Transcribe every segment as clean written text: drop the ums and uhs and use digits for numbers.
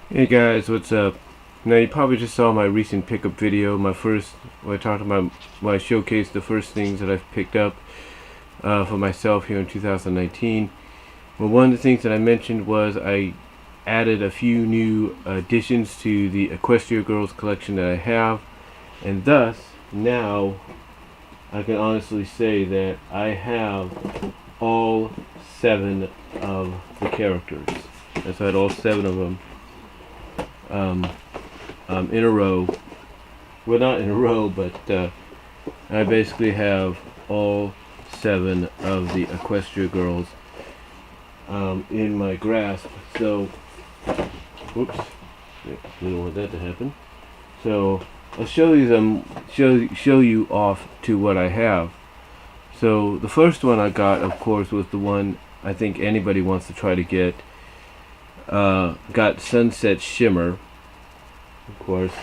Hey guys, what's up? Now you probably just saw my recent pickup video, where I talked about, where I showcased the first things that I've picked up for myself here in 2019. Well, one of the things that I mentioned was I added a few new additions to the Equestria Girls collection that I have, and thus now I can honestly say that I have all 7 of the characters. That's right, all 7 of them. In a row. Well, not in a row, but I basically have all 7 of the Equestria Girls in my grasp. So, whoops, didn't want that to happen. So I'll show you off to what I have. So the first one I got, of course, was the one I think anybody wants to try to get. Got Sunset Shimmer. Of course,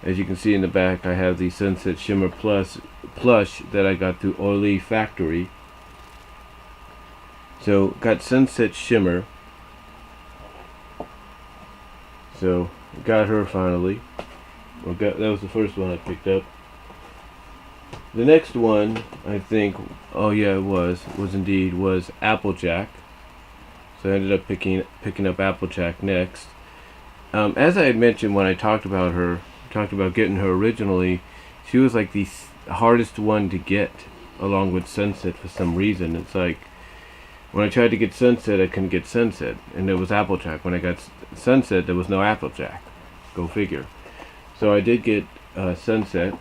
as you can see in the back, I have the Sunset Shimmer plush that I got through Orly Factory. So got Sunset Shimmer. So got her finally. That was the first one I picked up. The next one, I think, oh yeah, it was Applejack. So I ended up picking up Applejack next. As I had mentioned when I talked about getting her originally, she was like the hardest one to get, along with Sunset for some reason. It's like when I tried to get Sunset, I couldn't get Sunset, and there was Applejack. When I got Sunset, there was no Applejack. Go figure. So I did get Sunset.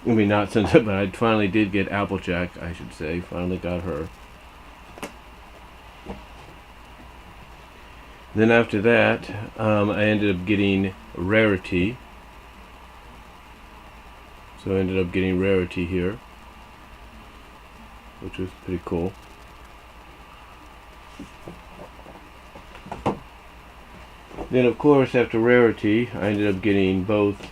I mean, not Sunset, but I finally did get Applejack, I should say. Finally got her. Then after that, I ended up getting Rarity. So I ended up getting Rarity here, which was pretty cool. Then of course, after Rarity, I ended up getting both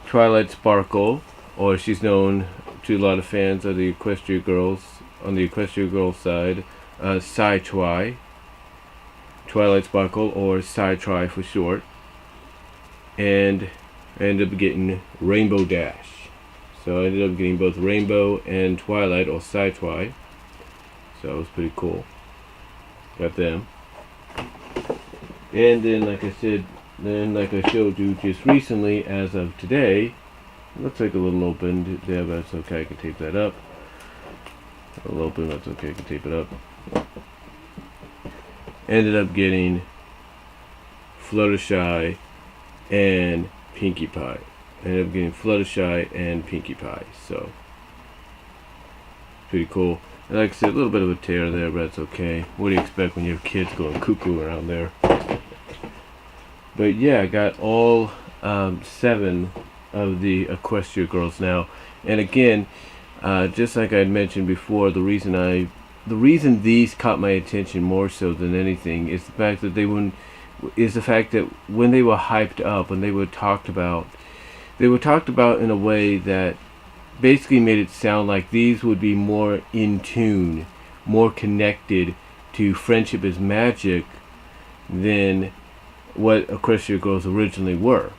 Twilight Sparkle, or she's known to a lot of fans of the Equestria Girls, on the Equestria Girls side, Sci-Twi. Twilight Sparkle, or Sci-Twi for short. And I ended up getting Rainbow Dash. So I ended up getting both Rainbow and Twilight, or Sci-Twi. So it was pretty cool. Got them. And then, like I showed you just recently, as of today, it looks like a little open there, but it's okay, I can tape that up. A little open, that's okay, I can tape it up. Ended up getting Fluttershy and Pinkie Pie. Ended up getting Fluttershy and Pinkie Pie. So pretty cool. And like I said, a little bit of a tear there, but that's okay. What do you expect when you have kids going cuckoo around there? But yeah, I got all 7 of the Equestria Girls now. And again, just like I had mentioned before, the reason these caught my attention more so than anything is the fact that when they were hyped up, when they were talked about in a way that basically made it sound like these would be more in tune, more connected to Friendship is Magic than what Equestria Girls originally were.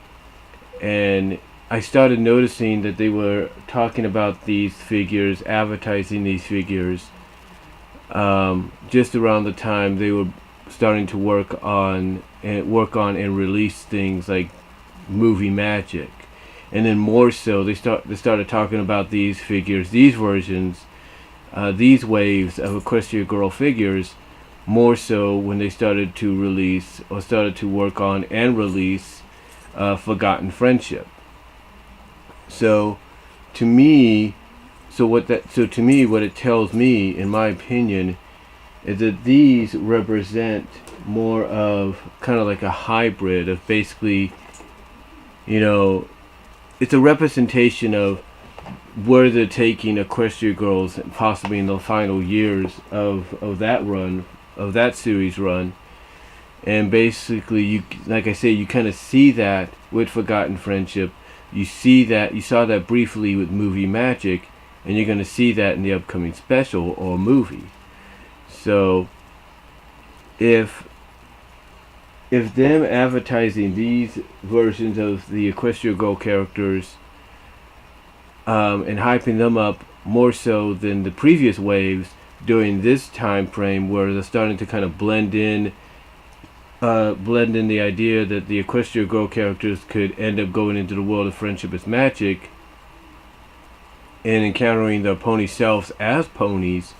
And I started noticing that they were talking about these figures, advertising these figures, just around the time they were starting to work on and release things like Movie Magic. And then more so, they started talking about these figures, these versions, these waves of Equestria Girl figures, more so when they started to release, or started to work on and release, Forgotten Friendship. So to me, what it tells me, in my opinion, is that these represent more of kind of like a hybrid of basically, it's a representation of where they're taking Equestria Girls, possibly in the final years of that series run. And basically, like I say, you kind of see that with Forgotten Friendship. You saw that briefly with Movie Magic, and you're going to see that in the upcoming special or movie. So if if them advertising these versions of the Equestria Girl characters and hyping them up more so than the previous waves during this time frame, where they're starting to kind of blend in the idea that the Equestria Girl characters could end up going into the world of Friendship is Magic and encountering their pony selves as ponies.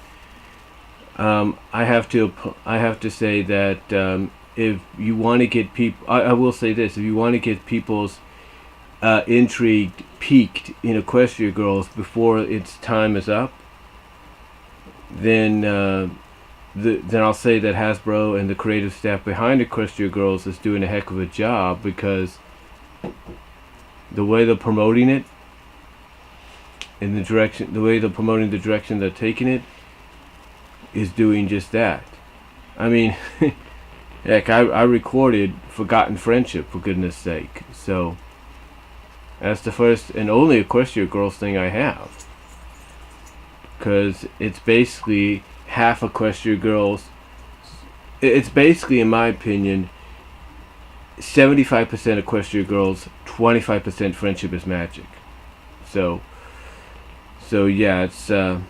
I have to say that if you want to get people, I will say this: if you want to get people's intrigue peaked in Equestria Girls before its time is up, then I'll say that Hasbro and the creative staff behind Equestria Girls is doing a heck of a job, because the way they're promoting it, in the way they're promoting the direction they're taking it, is doing just that. I mean, heck, I recorded Forgotten Friendship, for goodness sake. So that's the first and only Equestria Girls thing I have, because it's basically half Equestria Girls. It's basically, in my opinion, 75% Equestria Girls, 25% Friendship is Magic. So yeah, it's that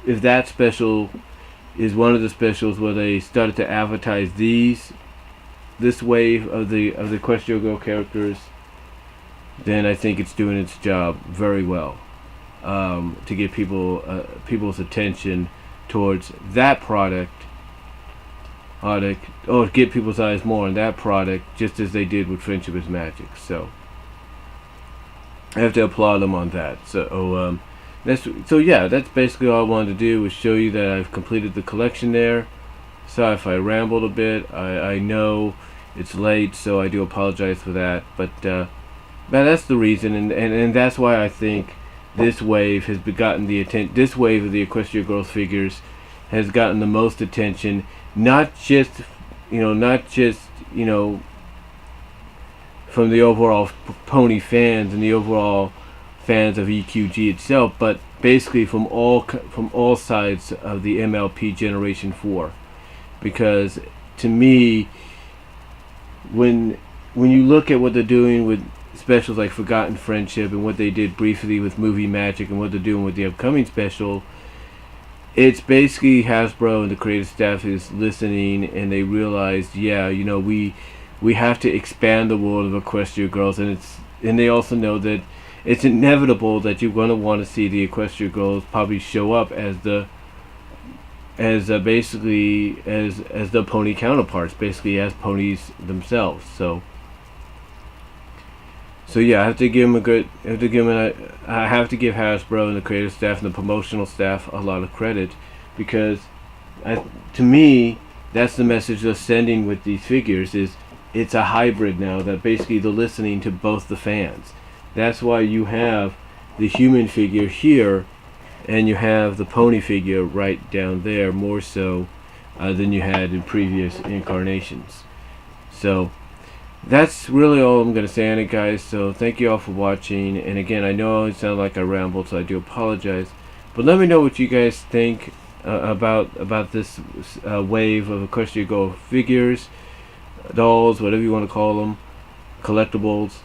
if that special is one of the specials where they started to advertise this wave of the Equestria Girl characters, then I think it's doing its job very well to get people's attention towards that product, or get people's eyes more on that product, just as they did with Friendship is Magic. So I have to applaud them on that. So that's basically all I wanted to do, was show you that I've completed the collection there. Sorry if I rambled a bit. I know it's late, so I do apologize for that. But that's the reason, and that's why I think this wave has gotten the attention. This wave of the Equestria Girls figures has gotten the most attention, not just from the overall pony fans and the overall fans of EQG itself, but basically from all sides of the MLP Generation 4. Because to me, when you look at what they're doing with specials like Forgotten Friendship, and what they did briefly with Movie Magic, and what they're doing with the upcoming special, it's basically Hasbro and the creative staff is listening, and they realize, we have to expand the world of Equestria Girls, and they also know that it's inevitable that you're going to want to see the Equestria Girls probably show up as the pony counterparts, basically as ponies themselves. So yeah, I have to give Hasbro and the creative staff and the promotional staff a lot of credit, because to me, that's the message they're sending with these figures. Is it's a hybrid now, that basically they're listening to both the fans. That's why you have the human figure here, and you have the pony figure right down there, more so than you had in previous incarnations. So that's really all I'm going to say on it, guys. So thank you all for watching, and again, I know it sounded like I rambled, so I do apologize, but let me know what you guys think about this wave of Equestria Girl figures, dolls, whatever you want to call them, collectibles.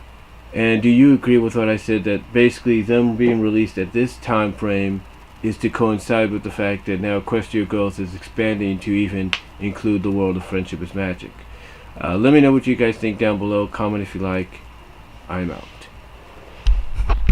And do you agree with what I said, that basically them being released at this time frame is to coincide with the fact that now Equestria Girls is expanding to even include the world of Friendship is Magic? Let me know what you guys think down below. Comment if you like. I'm out.